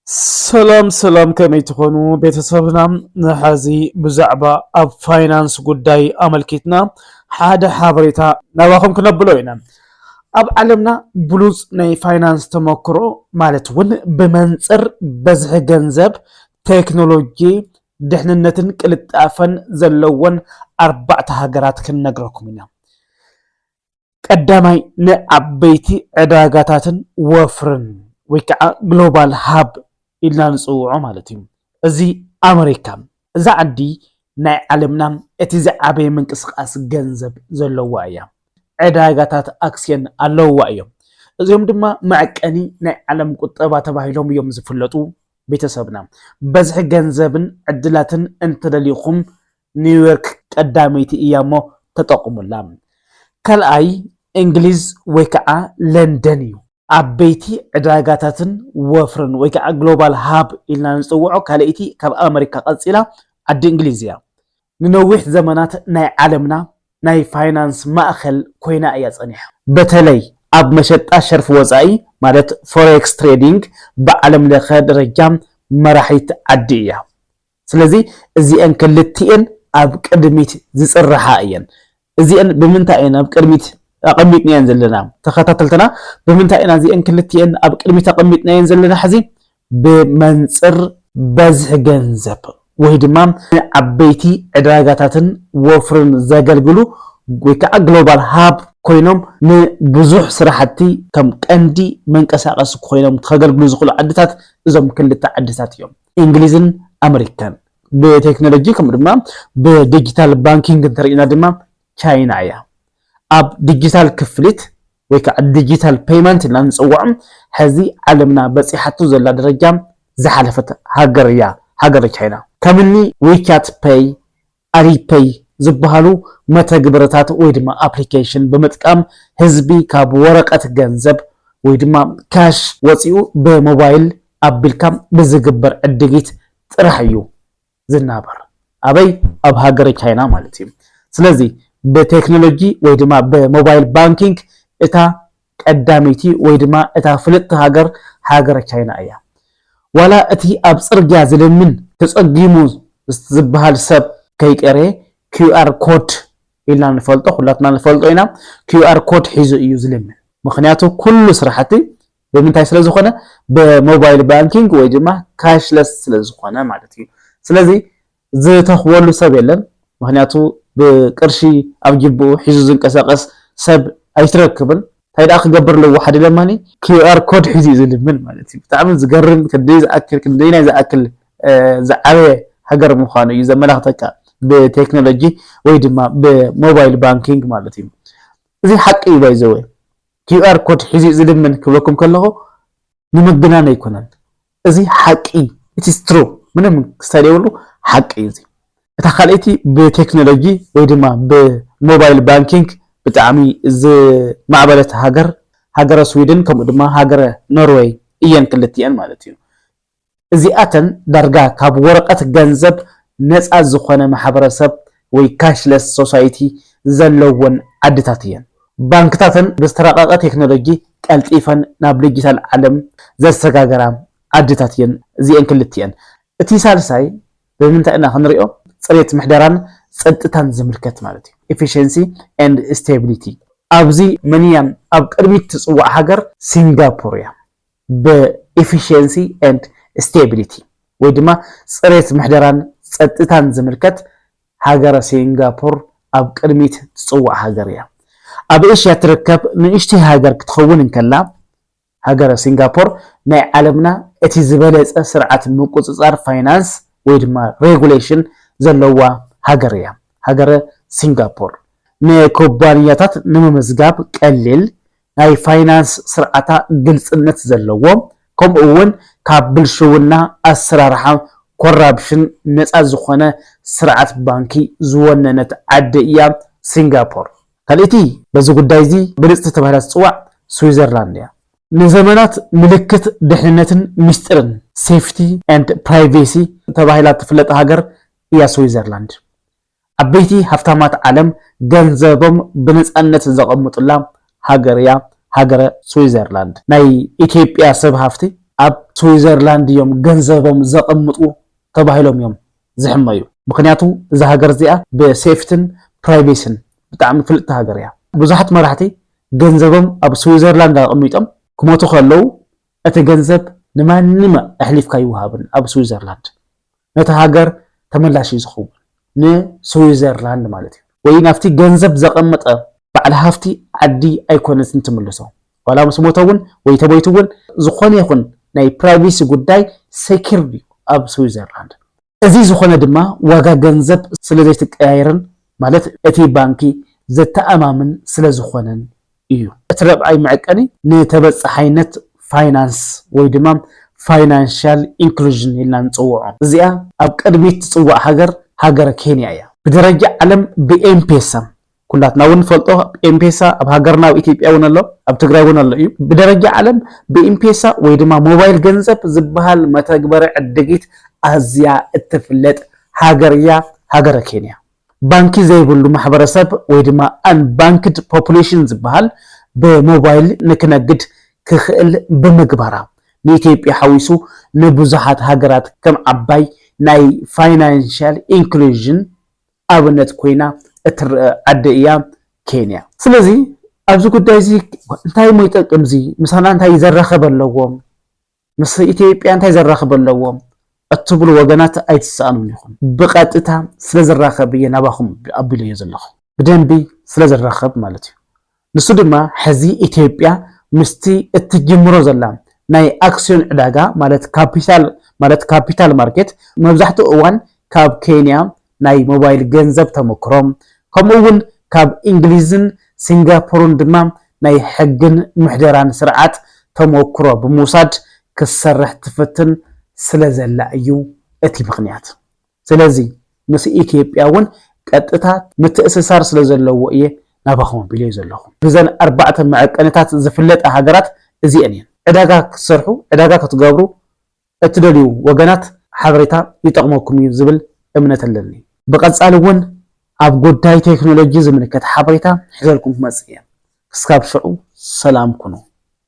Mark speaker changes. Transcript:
Speaker 1: ሰላም ከመይ ትኾኑ ቤተሰብና ንሓዚ ብዛዕባ ኣብ ፋይናንስ ጉዳይ ኣመልኪትና ሓደ ሓበሬታ ናባኹም ክነብሎ ኢና። ኣብ ዓለምና ብሉፅ ናይ ፋይናንስ ተመክሮ ማለት እውን ብመንፅር በዝሒ ገንዘብ ቴክኖሎጂ ድሕንነትን ቅልጣፈን ዘለወን 4 ሃገራት ክንነግረኩም ኢና። ቀዳማይ ንዓበይቲ ዕዳጋታትን ወፍርን ወይ ከዓ ግሎባል ሃብ ኢልና ንፅውዖ ማለት እዩ። እዚ ኣሜሪካ እዛ ዓዲ ናይ ዓለምና እቲ ዝዓበየ ምንቅስቃስ ገንዘብ ዘለዋ እያ። ዕዳጋታት ኣክስዮን ኣለዋ እዮም። እዚኦም ድማ መዐቀኒ ናይ ዓለም ቁጠባ ተባሂሎም እዮም ዝፍለጡ። ቤተሰብና በዝሒ ገንዘብን ዕድላትን እንትደሊኹም ኒውዮርክ ቀዳመይቲ እያ እሞ ተጠቕሙላ። ካልኣይ እንግሊዝ ወይ ከዓ ለንደን እዩ። ዓበይቲ ዕዳጋታትን ወፍርን ወይ ከዓ ግሎባል ሃብ ኢልና ንፅውዖ ካልአይቲ ካብ ኣሜሪካ ቀፂላ ዓዲ እንግሊዝ እያ። ንነዊሕ ዘመናት ናይ ዓለምና ናይ ፋይናንስ ማእከል ኮይና እያ ፀኒሓ። በተለይ ኣብ መሸጣ ሸርፊ ወፃኢ ማለት ፎሬክስ ትሬዲንግ ብዓለም ለኸ ደረጃ መራሒት ዓዲ እያ። ስለዚ እዚአን ክልቲአን ኣብ ቅድሚት ዝፅርሓ እየን። እዚአን ብምንታይ እየን ኣብ ቅድሚት ኣቐሚጥናየን ዘለና? ተኸታተልትና ብምንታይ ኢና እዚአን ክልቲአን ኣብ ቅድሚት ኣቐሚጥናየን ዘለና? ሕዚ ብመንፅር በዝሒ ገንዘብ ወይ ድማ ዓበይቲ ዕዳጋታትን ወፍርን ዘገልግሉ ወይ ከዓ ግሎባል ሃብ ኮይኖም ንብዙሕ ስራሕቲ ከም ቀንዲ መንቀሳቀሲ ኮይኖም ከገልግሉ ዝኽእሉ ዓድታት እዞም ክልተ ዓድታት እዮም፣ እንግሊዝን ኣሜሪካን። ብቴክኖሎጂ ከምኡ ድማ ብዲጂታል ባንኪንግ እንተሪእና ድማ ቻይና እያ። ኣብ ዲጂታል ክፍሊት ወይ ከዓ ዲጂታል ፔይመንት ኢልና ንፅውዖም ሕዚ ዓለምና በፂሓቱ ዘላ ደረጃ ዝሓለፈት ሃገር እያ ሃገር ቻይና። ከምኒ ዊቻት ፔይ፣ አሊፔይ ዝበሃሉ መተግበርታት ወይ ድማ አፕሊኬሽን ብምጥቃም ህዝቢ ካብ ወረቀት ገንዘብ ወይ ድማ ካሽ ወፂኡ ብሞባይል ኣቢልካ ብዝግበር ዕድጊት ጥራሕ እዩ ዝናበር። ኣበይ? ኣብ ሃገር ቻይና ማለት እዩ። ስለዚ በቴክኖሎጂ ወይ ድማ በሞባይል ባንኪንግ እታ ቀዳመይቲ ወይ ድማ እታ ፍልጥቲ ሃገር ቻይና እያ። ዋላ እቲ ኣብ ፅርግያ ዝልምን ተፀጊሙ ዝበሃል ሰብ ከይቀረ QR ኮድ ኢልና ንፈልጦ ኩላትና ንፈልጦ ኢና። QR ኮድ ሒዙ እዩ ዝልምን። ምክንያቱ ኩሉ ስራሕቲ ብምንታይ ስለ ዝኾነ በሞባይል ባንኪንግ ወይ ድማ ካሽለስ ስለ ዝኾነ ማለት እዩ። ስለዚ ዝተኽወሉ ሰብ የለን። ምክንያቱ ብቅርሺ ኣብ ጅብኡ ሒዙ ዝንቀሳቀስ ሰብ ኣይትረክብን። እንታይ ደኣ ክገብር ኣለዎ? ሓደ ለማኒ QR ኮድ ሒዙ ዝልምን ማለት እዩ። ብጣዕሚ ዝገርም ክንደይ ዝኣክል ዝዓበየ ሃገር ምዃኑ እዩ ዘመላኽተካ ብቴክኖሎጂ ወይ ድማ ብሞባይል ባንኪንግ ማለት እዩ። እዚ ሓቂ እዩ። ባይዘወ QR ኮድ ሒዙ ዝልምን ክብለኩም ከለኹ ንምግናን ኣይኮነን። እዚ ሓቂ ኢትስ ትሩ ምንም ክስታይ የብሉ ሓቂ እዩ። እታ ካልአይቲ ብቴክኖሎጂ ወይ ድማ ብሞባይል ባንኪንግ ብጣዕሚ ዝማዕበለት ሃገረ ስዊድን ከምኡ ድማ ሃገረ ኖርዌይ እየን ክልቲአን ማለት እዩ። እዚኣተን ዳርጋ ካብ ወረቀት ገንዘብ ነፃ ዝኾነ ማሕበረሰብ ወይ ካሽለስ ሶሳይቲ ዘለወን ዓድታት እየን። ባንክታትን ብዝተረቐቐ ቴክኖሎጂ ቀልጢፈን ናብ ዲጂታል ዓለም ዘሰጋገራ ዓድታት እየን እዚአን ክልቲአን። እቲ ሳልሳይ ብምንታይ ኢና ክንሪኦ? ፅሬት ምሕደራን ፀጥታን ዝምልከት ማለት እዩ። ኤፊሽንሲ ኤንድ ስቴቢሊቲ። ኣብዚ መንያን ኣብ ቅድሚት ትፅዋዕ ሃገር ሲንጋፖር እያ ብኤፊሽንሲ ኤንድ ስቴቢሊቲ ወይ ድማ ፅሬት ምሕደራን ፀጥታን ዝምልከት ሃገረ ሲንጋፖር ኣብ ቅድሚት ትፅዋዕ ሃገር እያ። ኣብ ኤሽያ ትርከብ ንእሽተይ ሃገር ክትኸውን እንከላ ሃገረ ሲንጋፖር ናይ ዓለምና እቲ ዝበለፀ ስርዓት ምቁፅፃር ፋይናንስ ወይ ድማ ሬጉሌሽን ዘለዋ ሃገር እያ ሃገረ ሲንጋፖር። ንኩባንያታት ንምምዝጋብ ቀሊል ናይ ፋይናንስ ስርዓታ ግልፅነት ዘለዎ ከምኡ እውን ካብ ብልሽውና ኣሰራርሓ ኮራፕሽን ነፃ ዝኾነ ስርዓት ባንኪ ዝወነነት ዓዲ እያ ሲንጋፖር። ካልእቲ በዚ ጉዳይ እዚ ብልፅቲ ተባሂላ ዝፅዋዕ ስዊዘርላንድ እያ። ንዘመናት ምልክት ድሕንነትን ምስጢርን ሴፍቲ ኤንድ ፕራይቬሲ ተባሂላ ትፍለጥ ሃገር እያ ስዊዘርላንድ። ዓበይቲ ሃፍታማት ዓለም ገንዘቦም ብነፃነት ዘቐምጡላ ሃገር እያ ሃገረ ስዊዘርላንድ። ናይ ኢትዮጵያ ሰብ ሃፍቲ ኣብ ስዊዘርላንድ እዮም ገንዘቦም ዘቐምጡ ተባሂሎም እዮም ዝሕመዩ ምክንያቱ እዛ ሃገር እዚኣ ብሴፍትን ፕራይቬሲን ብጣዕሚ ፍልጥቲ ሃገር እያ ብዙሓት መራሕቲ ገንዘቦም ኣብ ስዊዘርላንድ ኣቐሚጦም ክሞቱ ከለዉ እቲ ገንዘብ ንማንም ኣሕሊፍካ ይወሃብን ኣብ ስዊዘርላንድ ነቲ ሃገር ተመላሽ ዝኸውን ንስዊዘርላንድ ማለት እዩ ወይ ናፍቲ ገንዘብ ዘቐመጠ በዓል ሃፍቲ ዓዲ ኣይኮነትን ትምልሶ ዋላ ምስ ሞተ እውን ወይ ተበይቱ እውን ዝኾነ ይኹን ናይ ፕራይቬሲ ጉዳይ ሴኪርድ እዩ ኣብ ስዊዘርላንድ እዚ ዝኾነ ድማ ዋጋ ገንዘብ ስለ ዘይትቀያየርን ማለት እቲ ባንኪ ዘተኣማምን ስለ ዝኾነን እዩ እቲ ረብዓይ መዐቀኒ ንተበፃሓይነት ፋይናንስ ወይ ድማ ፋይናንሻል ኢንክሉዥን ኢልና ንፅውዖ እዚኣ ኣብ ቅድሚት ትፅዋዕ ሃገር ኬንያ እያ ብደረጃ ዓለም ብኤምፔሳ ኩላትና እውን ፈልጦ ኤምፔሳ ኣብ ሃገርና ኣብ ኢትዮጵያ እውን ኣሎ ኣብ ትግራይ እውን ኣሎ እዩ ብደረጃ ዓለም ብኤምፔሳ ወይ ድማ ሞባይል ገንዘብ ዝበሃል መተግበሪ ዕድጊት ኣዝያ እትፍለጥ ሃገር እያ ሃገረ ኬንያ ባንኪ ዘይብሉ ማሕበረሰብ ወይ ድማ አንባንክድ ፖፑሌሽን ዝበሃል ብሞባይል ንክነግድ ክኽእል ብምግባራ ንኢትዮጵያ ሓዊሱ ንብዙሓት ሃገራት ከም ዓባይ ናይ ፋይናንሻል ኢንክሉዥን ኣብነት ኮይና እትርአ ዓዲ እያ ኬንያ ስለዚ ኣብዚ ጉዳይ እዚ እንታይ ሞ ይጠቅም እዚ ምሳና እንታይ ይዘራኸብ ኣለዎም ምስ ኢትዮጵያ እንታይ ይዘራኸብ ኣለዎም እትብሉ ወገናት ኣይትሰኣኑን ይኹን ብቐጥታ ስለ ዝራኸብ እየ ናባኹም ኣቢሉ እየ ዘለኹ ብደንቢ ስለ ዝራኸብ ማለት እዩ ንሱ ድማ ሕዚ ኢትዮጵያ ምስቲ እትጅምሮ ዘላ ናይ ኣክስዮን ዕዳጋ ማለት ካፒታል ማርኬት መብዛሕትኡ እዋን ካብ ኬንያ ናይ ሞባይል ገንዘብ ተመክሮም ከምኡውን ካብ እንግሊዝን ሲንጋፖርን ድማ ናይ ሕግን ምሕደራን ስርዓት ተመክሮ ብምውሳድ ክሰርሕ ትፍትን ስለ ዘላ እዩ እቲ ምኽንያት ስለዚ ምስ ኢትዮጵያ እውን ቀጥታ ምትእስሳር ስለ ዘለዎ እየ ናባኹም ኣቢሉ እየ ዘለኹ ብዘን 4 መዐቀንታት ዝፍለጣ ሃገራት እዚአን እየን ዕዳጋ ክትሰርሑ ዕዳጋ ክትገብሩ እትደልዩ ወገናት ሓበሬታ ይጠቕመኩም እዩ ዝብል እምነት ኣለኒ ብቐፃሊ እውን ኣብ ጉዳይ ቴክኖሎጂ ዝምልከት ሓበሬታ ሒዘልኩም ክመፅእ እየ ክሳብ ሽዑ ሰላም ኩኑ